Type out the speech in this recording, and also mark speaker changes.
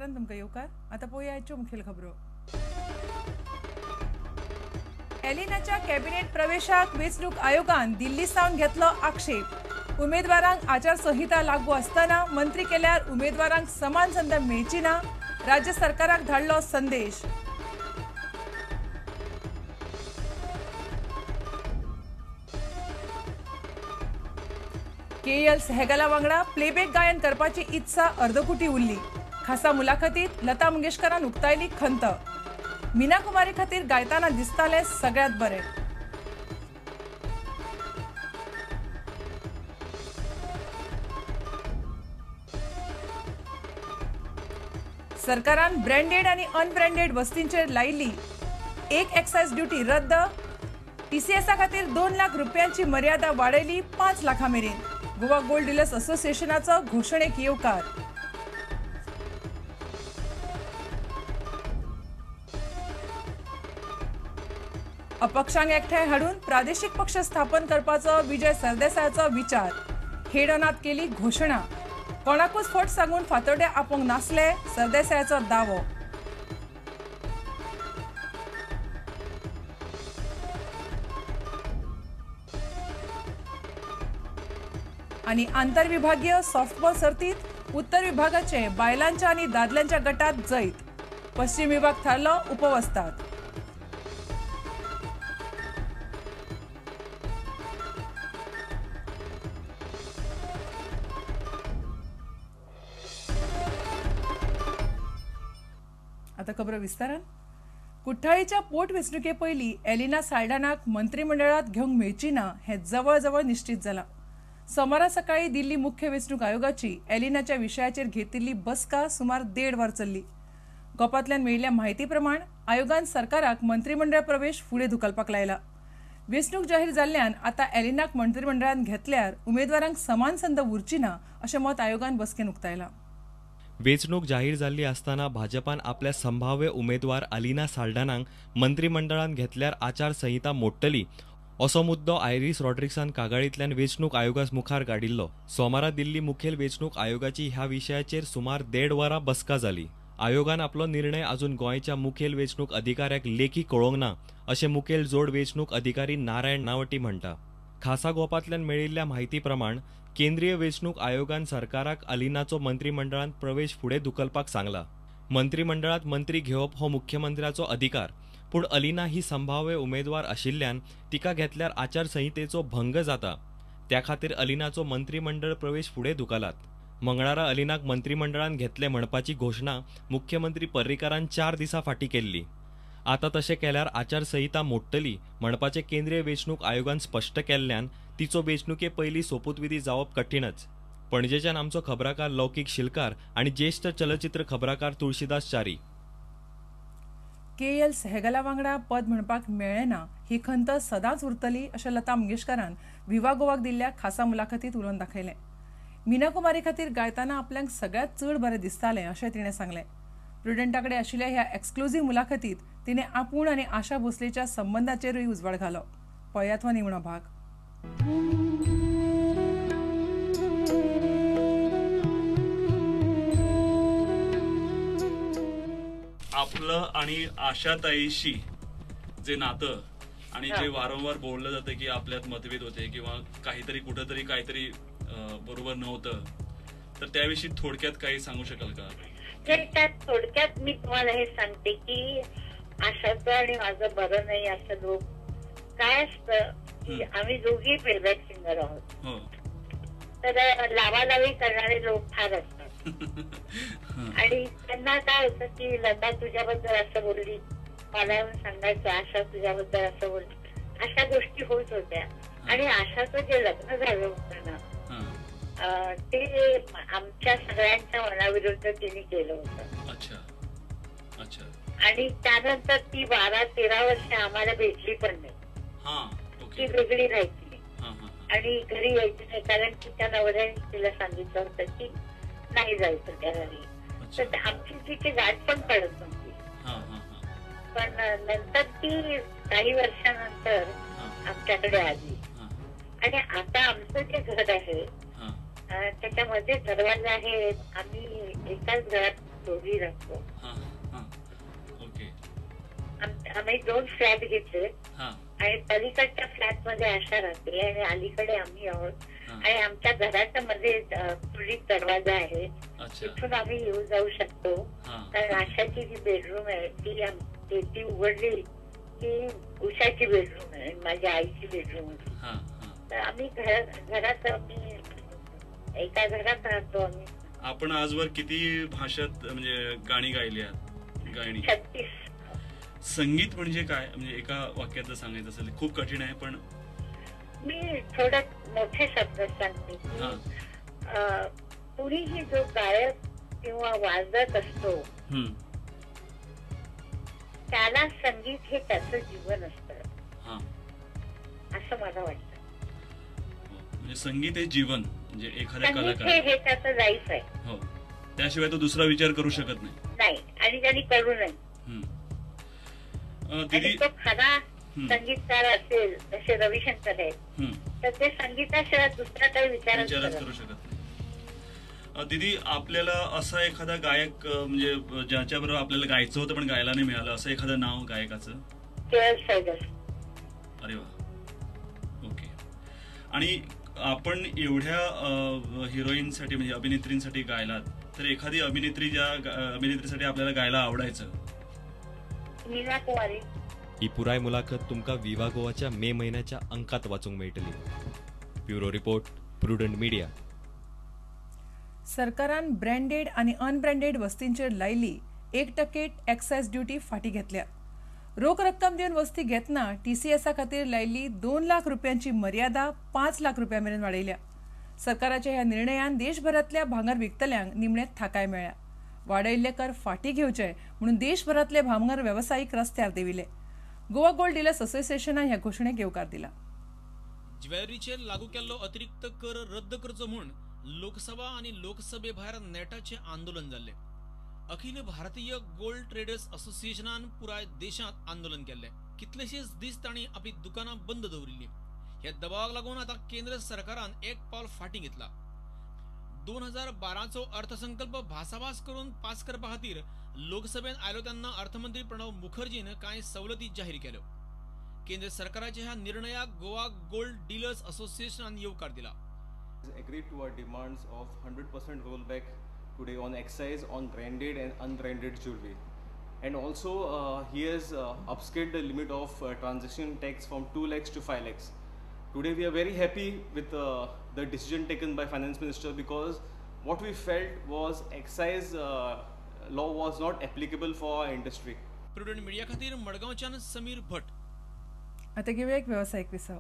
Speaker 1: मित्रांनो तुमकां येवकार आता पळोवया आयच्यो मुखेल खबरो। एलिनाच्या कॅबिनेट प्रवेशाक वेंचणूक आयोगान दिल्ली सावन घेतलो आक्षेप। उमेदवारांक आचारसंहिता लागू आसतना मंत्री केल्यार उमेदवारांक समान संद मेळची ना, राज्य सरकाराक धाडलो संदेश। केएल सहगला वांगडा प्लेबॅक गायन करपाची इत्सा अर्दकुटी उरली। खासा मुलाखतीत लता मंगेशकरान उक्तायली खंत। मीना कुमारी खातीर गायताना दिसताले सगळ्यात बरे। सरकारान ब्रँडेड आणि अनब्रँडेड वस्तींचेर लायिल्ली एक एक्सायज ड्युटी रद्द। टीसीएसा खातीर 2 लाख रुपयांची मर्यादा वाडयली 5 लाखां मेरेन। गोवा गोल्ड डीलर्स असोसिएशनाचो घोषणेक येवकार। अपक्षांक एकठांय हाडून प्रादेशीक पक्ष स्थापन करपाचो विजय सरदेसायाचो विचार। हेडॉनात केली घोषणा। कोणाकूच फट सांगून फातोड्डे आपोवंक नासले, सरदेसायाचो दावो। आणि आंतरविभागीय सॉफ्टबॉल सर्तीत उत्तर विभागाचे बायलांच्या आणि दादल्यांच्या गटात जैत। पश्चिम विभाग थारलो उपवस्थात। आता खबर विस्तारान। कुठ्ठाळीच्या पोटवेंचणुके पयली एलिना साल्ढानाक मंत्रिमंडळात घेवंक मेळची ना हे जवळ जवळ निश्चित जाला। सोमारा सकाळी दिल्ली मुख्य वेंचणूक आयोगाची एलिनाच्या विशयाचेर घेतिल्ली बसका सुमार 1.5 वर चल्ली। गोपांतल्यान मेळिल्ल्या म्हायती प्रमाण आयोगान सरकाराक मंत्रिमंडळ प्रवेश फुडें धुकलपाक लायला। वेंचणूक जाहीर जाल्ल्यान आता एलिनाक मंत्रिमंडळात घेतल्यार उमेदवारांक समान संद उरची ना अशें मत आयोगान बसकेन उक्तायलां।
Speaker 2: वेंचणूक जाहीर जाल्ली आसतना भाजपान आपल्या संभाव्य उमेदवार अलिना साल्ढानाक मंत्रिमंडळान घेतल्यार आचारसंहिता मोडटली असो मुद्दो आयरिस रॉड्रिक्सान कागाळींतल्यान वेंचणूक आयोगा मुखार काडिल्लो। सोमारा दिल्ली मुखेल वेंचणूक आयोगाची ह्या विशयाचेर सुमार 1.5 वरां बसका जाली। आयोगान आपलो निर्णय अजून गोंयच्या मुखेल वेंचणूक अधिकाऱ्याक लेखी कळोवंक ना अशें मुखेल जोड वेंचणूक अधिकारी नारायण नावटी म्हणटा। खासा गोपांतल्यान मेळिल्ल्या म्हायती प्रमाण केंद्रीय वेंचणूक आयोगान सरकाराक अलिनाचो मंत्रिमंडळांत प्रवेश फुडें धुकलपाक सांगला। मंत्रिमंडळात मंत्री घेवप हो मुख्यमंत्र्याचो अधिकार, पूण अलिना ही संभाव्य उमेदवार आशिल्ल्यान तिका घेतल्यार आचारसंहितेचो भंग जाता। त्या खातीर अलिनाचो मंत्रिमंडळ प्रवेश फुडें धुकलात। मंगळारा अलिनाक मंत्रिमंडळान घेतले म्हणपाची घोषणा मुख्यमंत्री पर्रीकारान 4 दिसां फाटीं केल्ली। आता तशें केल्यार आचारसंहिता मोडटली म्हणपाचें केंद्रीय वेंचणूक आयोगान स्पश्ट केल्ल्यान तिचो वेंचणुके पयलीं सोपूतविधी जावप कठीणच। पणजेच्यान आमचो खबराकार लौकीक शिलकार आनी ज्येष्ठ चलचित्र खबराकार तुळशीदास च्यारी।
Speaker 1: केएल सहगला वांगडा पद म्हणपाक मेळ्ळें ना ही खंत सदांच उरतली अशें लता मंगेशकरान विवा गोवाक दिल्ल्या खासा मुलाखतीत उलोवन दाखयलें। मीना कुमारी खातीर गायताना आपल्याक सगळ्यात चड बरें दिसतालें अशें तिणें सांगलें। प्रुडंटाकडे आशिल्ल्या ह्या एक्सक्लुझिव्ह मुलाखतीत तिणें आपूण आनी आशा भोसलेच्या संबंधाचेरूय उजवाड घालो। पळयात हो निमणो भाग।
Speaker 3: आपलं आणि आशाताईशी जे नातं आणि जे वारंवार बोललं जातं की आपल्यात मतभेद होते किंवा काहीतरी कुठेतरी काहीतरी बरोबर नव्हतं, तर त्याविषयी थोडक्यात काही सांगू शकाल का?
Speaker 4: त्यात थोडक्यात मी तुम्हाला हे सांगते की आशाचं आणि माझं बरं नाही असं लोक काय असतं की आम्ही दोघी प्लेबॅक सिंगर आहोत, तर लावालावी करणारे लोक फार असतात आणि त्यांना काय होतं की लता तुझ्याबद्दल असं बोलली, मला येऊन सांगायचं आशा तुझ्याबद्दल असं बोलली, अशा गोष्टी होत होत्या। आणि आशाचं जे लग्न झालं होतं ना ते आमच्या सगळ्यांच्या मनाविरुद्ध तिने केलं होतं।
Speaker 3: अच्छा अच्छा।
Speaker 4: आणि त्यानंतर ती 12-13 वर्ष आम्हाला भेटली पण नाही, ती वेगळी राहायची आणि घरी यायची नाही, कारण की त्या नवऱ्याने तिला सांगितलं होतं की नाही जायचं त्या घरी, तर आमची तिची गाठ पण पडत नव्हती। पण नंतर ती काही वर्षानंतर आमच्याकडे आली आणि आता आमचं जे घर आहे त्याच्यामध्ये दरवाजा आहेत, आम्ही एकाच घरात दोघी राहतो.
Speaker 3: हा हा ओके.
Speaker 4: आम्ही 2 फ्लॅट घेतले
Speaker 3: हा
Speaker 4: आणि पलीकडच्या फ्लॅट मध्ये आशा राहते आणि अलीकडे आम्ही आहोत.
Speaker 3: हा.
Speaker 4: आणि आमच्या घराच्या मध्ये खुली दरवाजा आहे,
Speaker 3: अच्छा.
Speaker 4: तिथून आम्ही येऊ जाऊ शकतो.
Speaker 3: हा.
Speaker 4: कारण आशाची जी बेडरूम आहे ती उघडली की उषाची बेडरूम आहे, माझ्या आईची बेडरूम आहे.
Speaker 3: हा हा.
Speaker 4: तर आम्ही घरात आम्ही एका घरात राहतो. आम्ही
Speaker 3: आपण आजवर किती भाषात म्हणजे गाणी गायली आहात? गाणी
Speaker 4: 36.
Speaker 3: संगीत म्हणजे काय, म्हणजे एका वाक्यात जर सांगायचं असेल खूप कठीण आहे, पण
Speaker 4: मी थोडं मोठे शब्द सांगते
Speaker 3: हा.
Speaker 4: की कुणीही जो गायक किंवा वाजत असतो
Speaker 3: हम्म.
Speaker 4: त्याला संगीत हे त्याचं जीवन असतं,
Speaker 3: हा.
Speaker 4: असं मला वाटतं.
Speaker 3: म्हणजे संगीत हे जीवन, म्हणजे एखाद्या
Speaker 4: संगीत
Speaker 3: कलाकार
Speaker 4: हे त्याचं लाईफ आहे.
Speaker 3: हो, त्याशिवाय तो दुसरा विचार करू शकत नाही.
Speaker 4: आणि त्यांनी करू नये.
Speaker 3: हम्म.
Speaker 4: आणि
Speaker 3: दीदी
Speaker 4: तो खरा संगीतकार असेल, जसे रविशंकर आहेत,
Speaker 3: हम्म.
Speaker 4: तर ते संगीताशिवाय दुसरा काही विचारच
Speaker 3: विचारच
Speaker 4: करत
Speaker 3: करू शकत नाही. दीदी, आपल्याला असा एखादा गायक म्हणजे ज्याच्याबरोबर आपल्याला गायचं होतं पण गायला नाही मिळालं, असं एखादं नाव गायकाचं?
Speaker 4: केळल सायगर.
Speaker 3: अरे वा, ओके. आणि आपण एवढ्या हिरोईनसाठी म्हणजे अभिनेत्रींसाठी गायलात, तर एखादी अभिनेत्री ज्या अभिनेत्रीसाठी आपल्याला गायला आवडायचं?
Speaker 4: मीना कुमारी.
Speaker 2: ही पुराय मुलाखत तुमका विवा गोवाच्या मे महिन्याच्या अंकात वाचूंक मेळटली. Bureau report, prudent media.
Speaker 1: सरकारान ब्रँडेड आणि अनब्रँडेड वस्तींचेर लायली 1% एक्सायज ड्युटी फाटी घेतल्या. रोख रक्कम दिवन वस्ती घेतना TCSA खातीर लायिल्ली 2 लाख रुपयांची मर्यादा 5 लाख रुपयांमेरेन वाडयल्या. सरकाराच्या ह्या निर्णयान देशभरातल्या भांगर विकतल्यांक निमणे थाकाय मेळ्ळ्या. वाडयल्ले कर फाटी घेवचे म्हणून देशभरातले भांगर वेवसायीक रस्त्यार देविले. गोवा गोल्ड डीलर्स असोसिएशनान ह्या घोषणेक येवकार दिला.
Speaker 5: ज्वेलरीचेर लागू केल्लो अतिरिक्त कर रद्द करचो म्हूण लोकसभा आणि लोकसभे भायर नेटाचे आंदोलन जाल्ले. अखिल भारतीय गोल्ड ट्रेडर्स असोसिएशनान पुराय देशात आंदोलन केले. कितलेशेच दीस तांणी आपली दुकानां बंद दवरिल्ली. ह्या दबावाक लागून आता केंद्र सरकारान एक पावल फाटी घेतला. 2012चो अर्थसंकल्प भासाभास करून पास करपा खातीर लोकसभेत आयलो तेन्ना अर्थमंत्री प्रणव मुखर्जीन कांय सवलती जाहीर केल्यो. केंद्र सरकाराच्या ह्या निर्णयाक गोवा गोल्ड डीलर्स असोसिएशनान येवकार दिला.
Speaker 6: Agreed to our demands of 100% rollback today on excise on branded and unbranded jewelry, and also he has upscaled the limit of transaction tax from 2 lakhs to 5 lakhs. Today we are very happy with the decision taken by Finance Minister, because what we felt was excise law was not applicable for our industry.
Speaker 5: Prudent media खातीर मडगांवच्यान समीर भट.
Speaker 1: आता घेऊया एक व्यावसायिक विसाव.